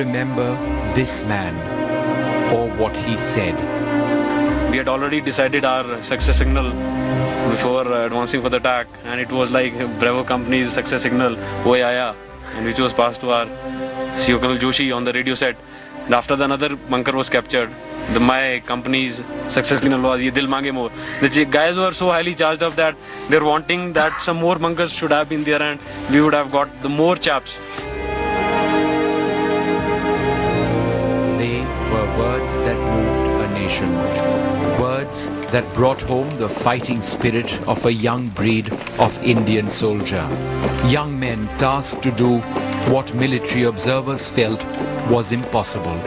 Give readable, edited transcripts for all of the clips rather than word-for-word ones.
remember this man or what he said. We had already decided our success signal before advancing for the attack, and it was like Bravo company's success signal, "Oi Aaya," and which was passed to our CEO Kargil Joshi on the radio set. And after the another bunker was captured, my company's success signal was "Ye Dil Mange More." The guys were so highly charged up that they're wanting that some more bunkers should have been there, and we would have got the more chaps. They were words that moved a nation. Words that brought home the fighting spirit of a young breed of Indian soldier. Young men tasked to do what military observers felt was impossible.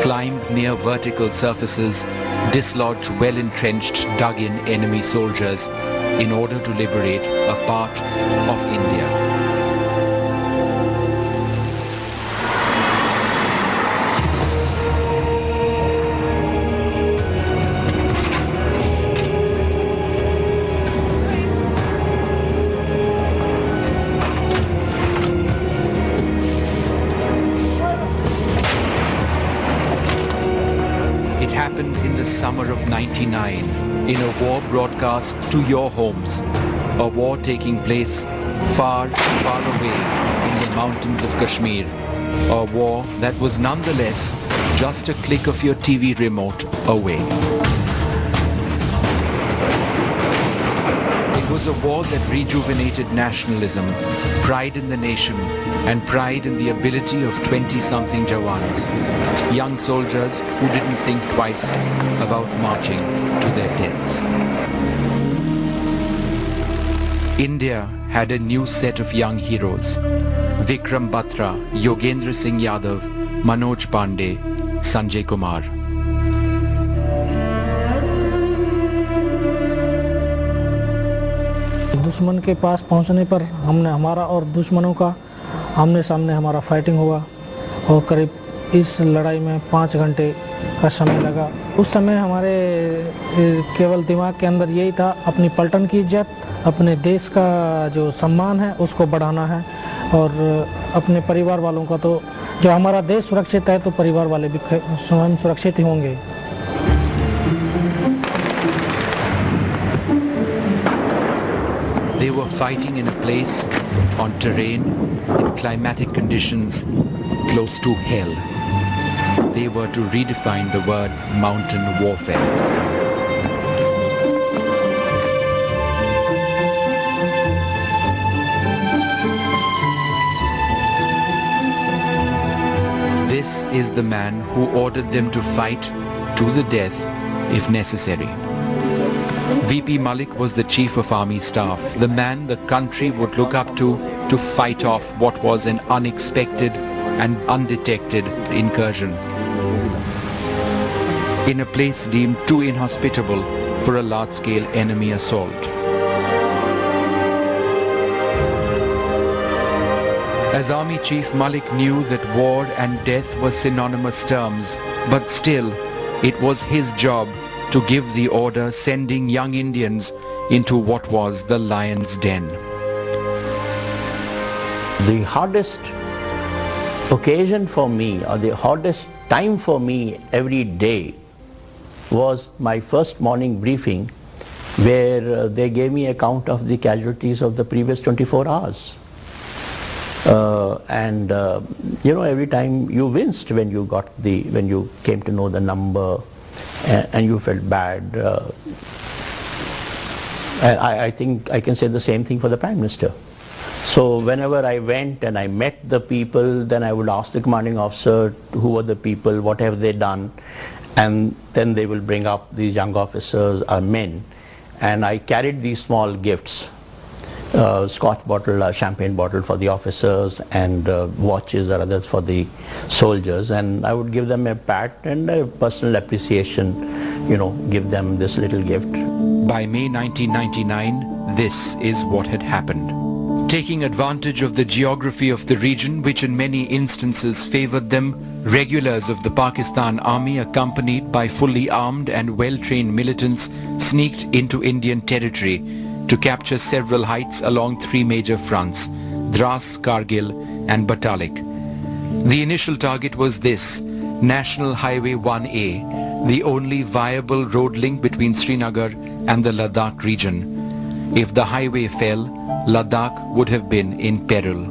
Climbed near vertical surfaces, dislodged well-entrenched, dug-in enemy soldiers in order to liberate a part of India. It happened in the summer of '99, in a war broadcast to your homes. A war taking place far, far away in the mountains of Kashmir. A war that was nonetheless just a click of your TV remote away. It was a war that rejuvenated nationalism, pride in the nation, and pride in the ability of 20-something Jawans, young soldiers who didn't think twice about marching to their deaths. India had a new set of young heroes: Vikram Batra, Yogendra Singh Yadav, Manoj Pandey, Sanjay Kumar. दुश्मन के पास पहुंचने पर हमने हमारा और दुश्मनों का आमने सामने हमारा फाइटिंग हुआ और करीब इस लड़ाई में 5 घंटे का समय लगा। उस समय हमारे केवल दिमाग के अंदर यही था, अपनी पलटन की इज्जत, अपने देश का जो सम्मान है उसको बढ़ाना है, और अपने परिवार वालों का, तो जो हमारा देश सुरक्षित है तो परिवार वाले भी स्वयं सुरक्षित ही होंगे। They were fighting in a place, on terrain, in climatic conditions close to hell. They were to redefine the word mountain warfare. This is the man who ordered them to fight to the death if necessary. VP Malik was the chief of army staff, the man the country would look up to fight off what was an unexpected and undetected incursion in a place deemed too inhospitable for a large-scale enemy assault. As Army Chief, Malik knew that war and death were synonymous terms, but still, it was his job to give the order, sending young Indians into what was the lion's den. The hardest occasion for me, or the hardest time for me every day, was my first morning briefing, where they gave me account of the casualties of the previous 24 hours. Every time you winced when you came to know the number, and you felt bad. I think I can say the same thing for the Prime Minister. So whenever I went and I met the people, then I would ask the commanding officer, who are the people, what have they done, and then they will bring up these young officers, men, and I carried these small gifts, scotch bottle, a champagne bottle for the officers, and watches or others for the soldiers, and I would give them a pat and a personal appreciation, give them this little gift. By May 1999, this is what had happened. Taking advantage of the geography of the region, which in many instances favored them, regulars of the Pakistan Army, accompanied by fully armed and well-trained militants, sneaked into Indian territory to capture several heights along 3 major fronts: Dras, Kargil and Batalik. The initial target was this, National Highway 1A, the only viable road link between Srinagar and the Ladakh region. If the highway fell, Ladakh would have been in peril.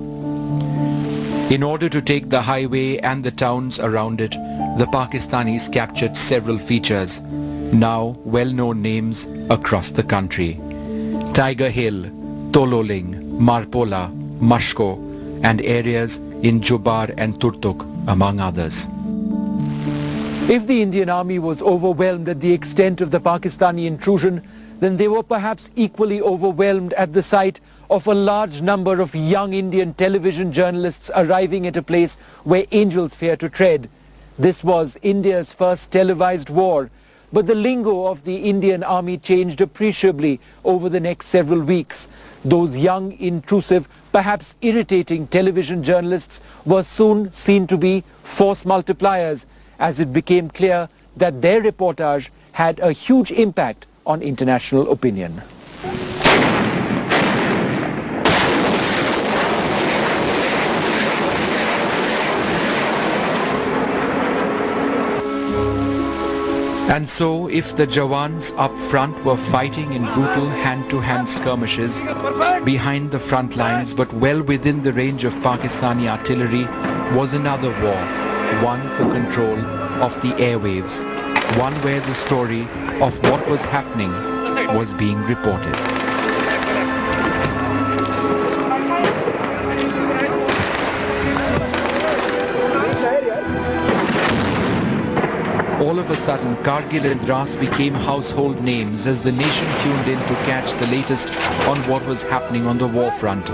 In order to take the highway and the towns around it, the Pakistanis captured several features, now well-known names across the country. Tiger Hill, Tololing, Marpola, Mashko, and areas in Jubar and Turtuk, among others. If the Indian army was overwhelmed at the extent of the Pakistani intrusion, then they were perhaps equally overwhelmed at the sight of a large number of young Indian television journalists arriving at a place where angels fear to tread. This was India's first televised war, but the lingo of the Indian army changed appreciably over the next several weeks. Those young, intrusive, perhaps irritating television journalists were soon seen to be force multipliers, as it became clear that their reportage had a huge impact on international opinion. And so, if the Jawans up front were fighting in brutal hand-to-hand skirmishes behind the front lines but well within the range of Pakistani artillery was another war, one for control of the airwaves, one where the story of what was happening was being reported. All of a sudden, Kargil and Dras became household names as the nation tuned in to catch the latest on what was happening on the war front.